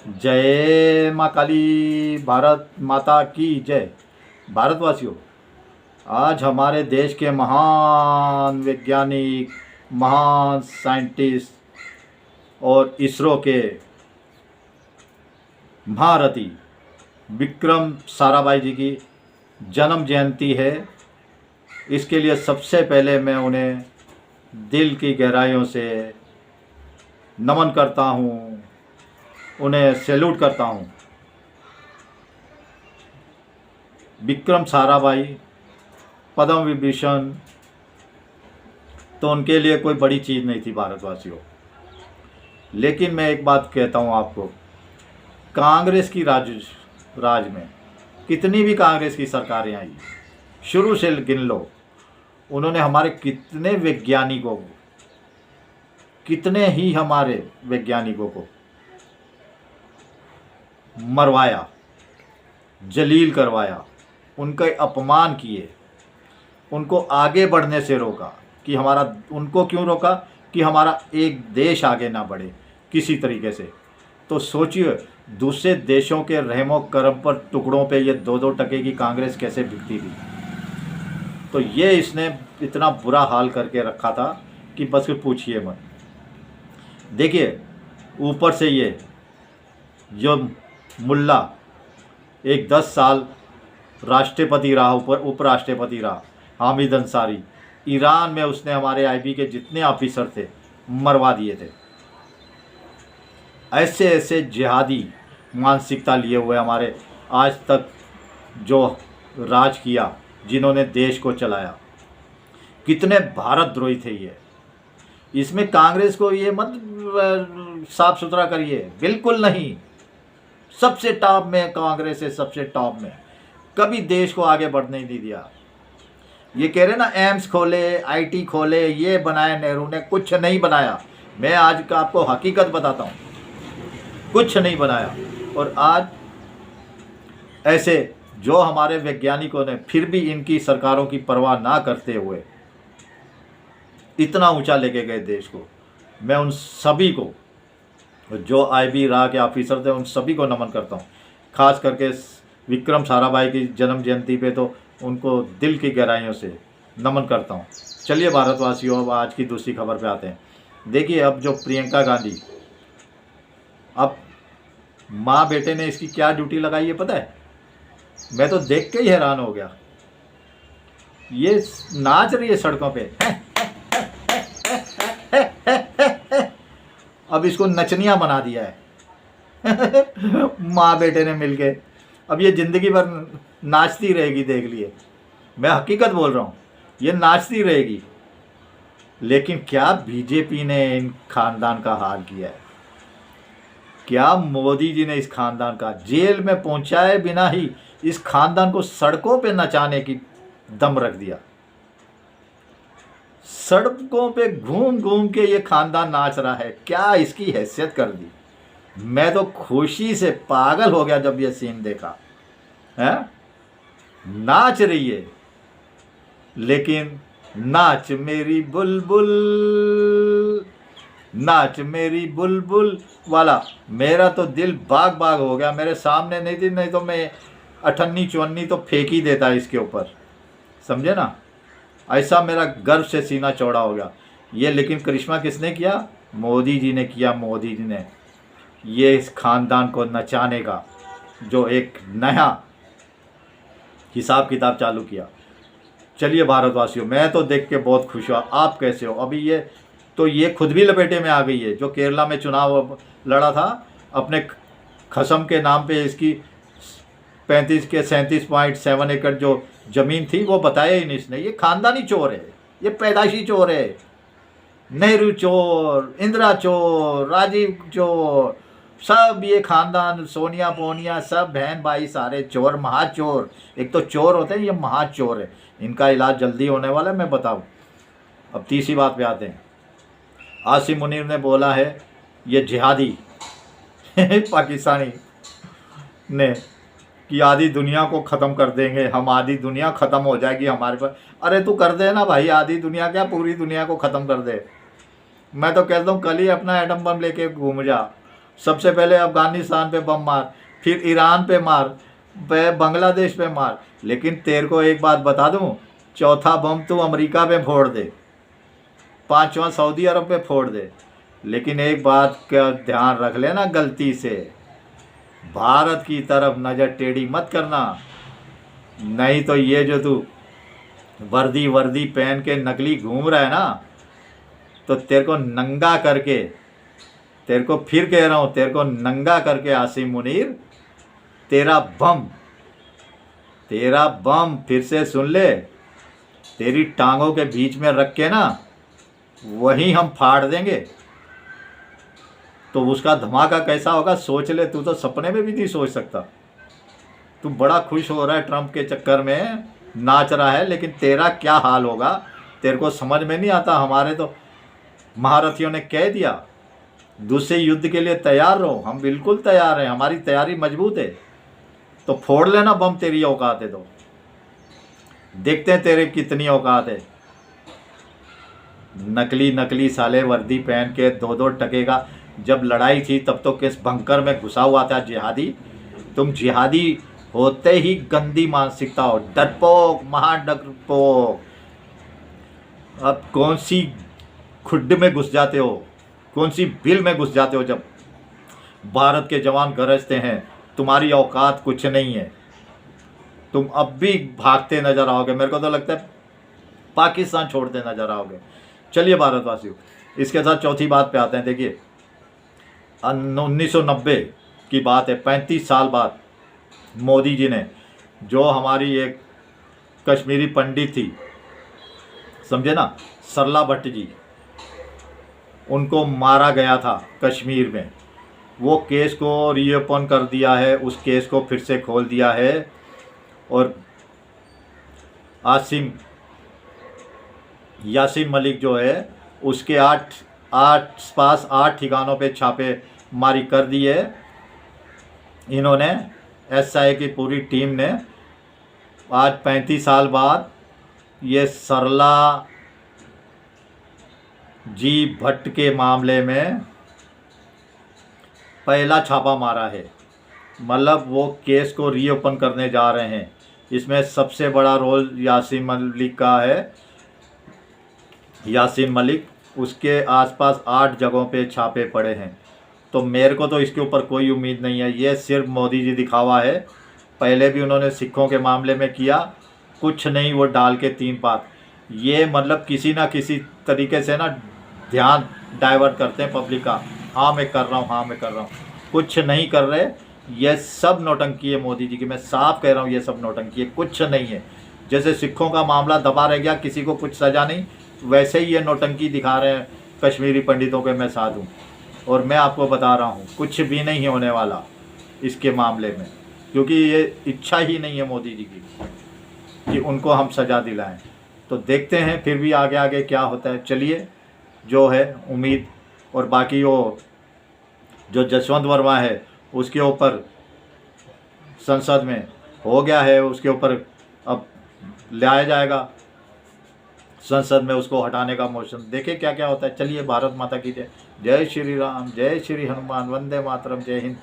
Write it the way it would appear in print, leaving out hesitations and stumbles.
जय माँ काली, भारत माता की जय। भारतवासियों, आज हमारे देश के महान वैज्ञानिक, महान साइंटिस्ट और इसरो के महारथी विक्रम साराभाई जी की जन्म जयंती है। इसके लिए सबसे पहले मैं उन्हें दिल की गहराइयों से नमन करता हूँ, उन्हें सैल्यूट करता हूँ। विक्रम साराभाई पद्म विभूषण तो उनके लिए कोई बड़ी चीज़ नहीं थी भारतवासियों। लेकिन मैं एक बात कहता हूँ आपको, कांग्रेस की राज में कितनी भी कांग्रेस की सरकारें आई, शुरू से गिन लो, उन्होंने हमारे कितने ही हमारे वैज्ञानिकों को मरवाया, जलील करवाया, उनका अपमान किए, उनको आगे बढ़ने से रोका। कि उनको क्यों रोका? कि हमारा एक देश आगे ना बढ़े किसी तरीके से। तो सोचिए, दूसरे देशों के रहमो करम पर टुकड़ों पे ये 2-2 टके की कांग्रेस कैसे बिकती थी। तो ये इसने इतना बुरा हाल करके रखा था कि बस फिर पूछिए मत। देखिए, ऊपर से ये जो मुल्ला एक 10 साल राष्ट्रपति रहा, उपराष्ट्रपति रहा, हामिद अंसारी, ईरान में उसने हमारे आईबी के जितने ऑफिसर थे मरवा दिए थे। ऐसे ऐसे जिहादी मानसिकता लिए हुए हमारे आज तक जो राज किया, जिन्होंने देश को चलाया, कितने भारतद्रोही थे ये। इसमें कांग्रेस को ये मत साफ सुथरा करिए, बिल्कुल नहीं। सबसे टॉप में कांग्रेस है, सबसे टॉप में। कभी देश को आगे बढ़ने नहीं दिया। ये कह रहे ना एम्स खोले, आईटी खोले, ये बनाया नेहरू ने, कुछ नहीं बनाया। मैं आज का आपको हकीकत बताता हूँ, कुछ नहीं बनाया। और आज ऐसे जो हमारे वैज्ञानिकों ने फिर भी इनकी सरकारों की परवाह ना करते हुए इतना ऊंचा लेके गए देश को, मैं उन सभी को, जो आईबी राह के ऑफिसर थे, उन सभी को नमन करता हूँ। खास करके विक्रम साराभाई की जन्म जयंती पे तो उनको दिल की गहराइयों से नमन करता हूँ। चलिए भारतवासियों, अब आज की दूसरी खबर पे आते हैं। देखिए, अब जो प्रियंका गांधी, अब माँ बेटे ने इसकी क्या ड्यूटी लगाई है पता है? मैं तो देख के ही हैरान हो गया। ये नाच रही है सड़कों पे। अब इसको नचनिया बना दिया है माँ बेटे ने मिलके। अब ये जिंदगी भर नाचती रहेगी, देख लिए। मैं हकीकत बोल रहा हूँ, ये नाचती रहेगी। लेकिन क्या बीजेपी ने इन खानदान का हाल किया है? क्या मोदी जी ने इस खानदान का जेल में पहुंचाए बिना ही इस खानदान को सड़कों पे नचाने की दम रख दिया। सड़कों पे घूम घूम के ये खानदान नाच रहा है। क्या इसकी हैसियत कर दी। मैं तो खुशी से पागल हो गया जब ये सीन देखा है। नाच रही है, लेकिन नाच मेरी बुलबुल, नाच मेरी बुलबुल वाला मेरा तो दिल बाग बाग हो गया। मेरे सामने नहीं थी, नहीं तो मैं 58-54 तो फेंक ही देता इसके ऊपर, समझे ना। ऐसा मेरा गर्व से सीना चौड़ा हो गया। ये लेकिन करिश्मा किसने किया? मोदी जी ने किया। मोदी जी ने ये इस खानदान को नचाने का जो एक नया हिसाब किताब चालू किया। चलिए भारतवासियों, मैं तो देख के बहुत खुश हुआ। आप कैसे हो? अभी ये खुद भी लपेटे में आ गई है। जो केरला में चुनाव लड़ा था, अपने खसम के नाम पे इसकी 35 के 37.7 एकड़ जो ज़मीन थी वो बताया ही नहीं इसने। ये खानदानी चोर है, ये पैदाइशी चोर है। नेहरू चोर, इंदिरा चोर, राजीव चोर, सब ये खानदान, सोनिया पोनिया, सब बहन भाई सारे चोर, महाचोर। एक तो चोर होते हैं, ये महाचोर है। इनका इलाज जल्दी होने वाला है, मैं बताऊं। अब तीसरी बात पे आते हैं। आसिम मुनीर ने बोला है, ये जिहादी पाकिस्तानी ने, कि आधी दुनिया को ख़त्म कर देंगे हम, आधी दुनिया ख़त्म हो जाएगी हमारे पर। अरे तू कर दे ना भाई, आधी दुनिया क्या, पूरी दुनिया को ख़त्म कर दे। मैं तो कहता हूँ कल ही अपना एटम बम लेके घूम जा, सबसे पहले अफगानिस्तान पे बम मार, फिर ईरान पे मार, बांग्लादेश पे मार, लेकिन तेरे को एक बात बता दूं, चौथा बम तू अमेरिका पे फोड़ दे, पांचवा सऊदी अरब पे फोड़ दे, लेकिन एक बात का ध्यान रख लेना, गलती से भारत की तरफ नज़र टेढ़ी मत करना, नहीं तो ये जो तू वर्दी वर्दी पहन के नकली घूम रहा है ना, तो तेरे को नंगा करके, तेरे को फिर कह रहा हूँ, तेरे को नंगा करके आसिम मुनीर, तेरा बम फिर से सुन ले, तेरी टांगों के बीच में रख के ना वहीं हम फाड़ देंगे। तो उसका धमाका कैसा होगा सोच ले, तू तो सपने में भी नहीं सोच सकता। तू बड़ा खुश हो रहा है, ट्रंप के चक्कर में नाच रहा है, लेकिन तेरा क्या हाल होगा तेरे को समझ में नहीं आता। हमारे तो महारथियों ने कह दिया, दूसरे युद्ध के लिए तैयार रहो। हम बिल्कुल तैयार हैं, हमारी तैयारी मजबूत है, तो फोड़ लेना बम, तेरी औकात है तो देखते हैं तेरे कितनी औकात है। नकली नकली साले वर्दी पहन के 2-2 टके का, जब लड़ाई थी तब तो किस बंकर में घुसा हुआ था जिहादी। तुम जिहादी होते ही गंदी मानसिकता हो, डरपोक, महाडरपोक। अब कौन सी खुड्ड में घुस जाते हो, कौन सी बिल में घुस जाते हो जब भारत के जवान गरजते हैं। तुम्हारी औकात कुछ नहीं है, तुम अब भी भागते नजर आओगे। मेरे को तो लगता है पाकिस्तान छोड़ते नजर आओगे। चलिए भारतवासियों, इसके साथ चौथी बात पे आते हैं। देखिए 1990 की बात है, 35 साल बाद मोदी जी ने, जो हमारी एक कश्मीरी पंडित थी, समझे ना, सरला भट्ट जी, उनको मारा गया था कश्मीर में। वो केस को रीओपन कर दिया है, उस केस को फिर से खोल दिया है, और यासीन मलिक जो है उसके आठ ठिकानों पे छापे मारी कर दी है इन्होंने, एसआई की पूरी टीम ने। आज 35 साल बाद ये सरला जी भट्ट के मामले में पहला छापा मारा है, मतलब वो केस को रीओपन करने जा रहे हैं। इसमें सबसे बड़ा रोल यासीन मलिक का है। यासीन मलिक, उसके आसपास 8 जगहों पे छापे पड़े हैं। तो मेरे को तो इसके ऊपर कोई उम्मीद नहीं है, ये सिर्फ मोदी जी दिखावा है। पहले भी उन्होंने सिखों के मामले में किया, कुछ नहीं, वो डाल के 3 पात। ये मतलब किसी ना किसी तरीके से ना ध्यान डाइवर्ट करते हैं पब्लिक का, हाँ मैं कर रहा हूँ, हाँ मैं कर रहा हूँ, कुछ नहीं कर रहे। ये सब नौटंकी है मोदी जी की, मैं साफ कह रहा हूँ, ये सब नौटंकी है, कुछ नहीं है। जैसे सिखों का मामला दबा रह गया, किसी को कुछ सज़ा नहीं, वैसे ही ये नौटंकी दिखा रहे हैं कश्मीरी पंडितों के मैं साथ हूँ। और मैं आपको बता रहा हूँ कुछ भी नहीं होने वाला इसके मामले में, क्योंकि ये इच्छा ही नहीं है मोदी जी की कि उनको हम सज़ा दिलाएं। तो देखते हैं फिर भी आगे आगे क्या होता है। चलिए, जो है उम्मीद, और बाकी वो जो जसवंत वर्मा है उसके ऊपर संसद में हो गया है, उसके ऊपर अब लाया जाएगा संसद में, उसको हटाने का मोशन। देखे क्या क्या होता है। चलिए, भारत माता की जय, जय श्री राम, जय श्री हनुमान, वंदे मातरम, जय हिंद।